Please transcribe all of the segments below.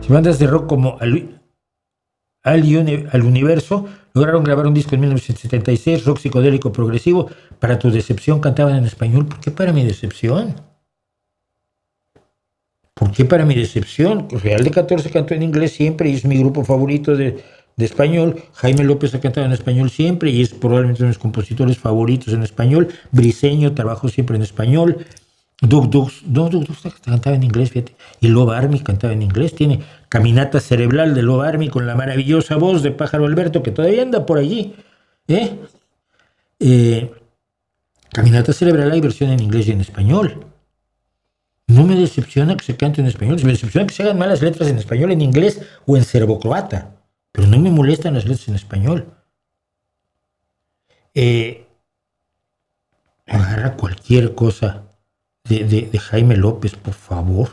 Si bandas de rock como al Universo lograron grabar un disco en 1976, rock psicodélico progresivo. Para tu decepción cantaban en español. ¿Por qué para mi decepción? ¿Por qué para mi decepción? Real de 14 cantó en inglés siempre y es mi grupo favorito de español. Jaime López ha cantado en español siempre y es probablemente uno de mis compositores favoritos en español. Briseño trabajó siempre en español. Duk cantaba en inglés, fíjate. Y Love Army cantaba en inglés. Tiene Caminata Cerebral de Love Army con la maravillosa voz de Pájaro Alberto, que todavía anda por allí. Caminata Cerebral hay versión en inglés y en español. No me decepciona que se cante en español. Me decepciona que se hagan malas letras en español, en inglés o en serbocroata. Pero no me molestan las letras en español. Agarra cualquier cosa de Jaime López, por favor.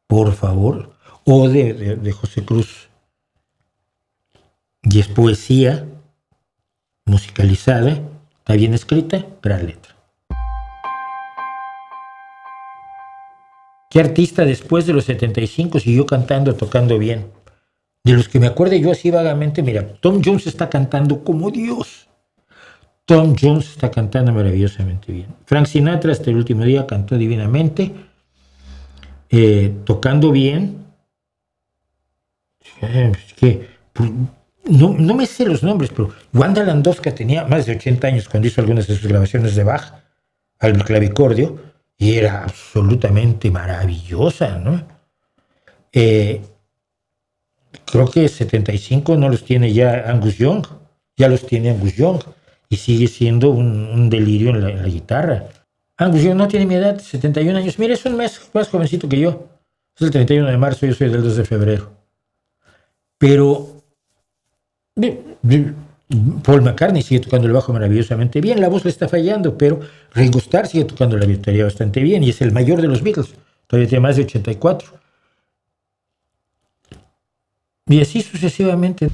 Por favor. O de José Cruz. Y es poesía musicalizada, está bien escrita, gran letra. ¿Qué artista después de los 75 siguió cantando, tocando bien? De los que me acuerde yo así vagamente, mira, Tom Jones está cantando como Dios. Tom Jones está cantando maravillosamente bien. Frank Sinatra hasta el último día cantó divinamente, tocando bien. Es que no me sé los nombres, pero Wanda Landowska tenía más de 80 años cuando hizo algunas de sus grabaciones de Bach al clavicordio y era absolutamente maravillosa, ¿no? Creo que 75 no los tiene ya Angus Young, ya los tiene Angus Young y sigue siendo un delirio en la guitarra. Angus Young no tiene mi edad, 71 años. Mira, es un mes más jovencito que yo. Es el 31 de marzo, yo soy del 2 de febrero. Pero Paul McCartney sigue tocando el bajo maravillosamente bien, la voz le está fallando, pero Ringo Starr sigue tocando la batería bastante bien y es el mayor de los Beatles, todavía tiene más de 84. Y así sucesivamente.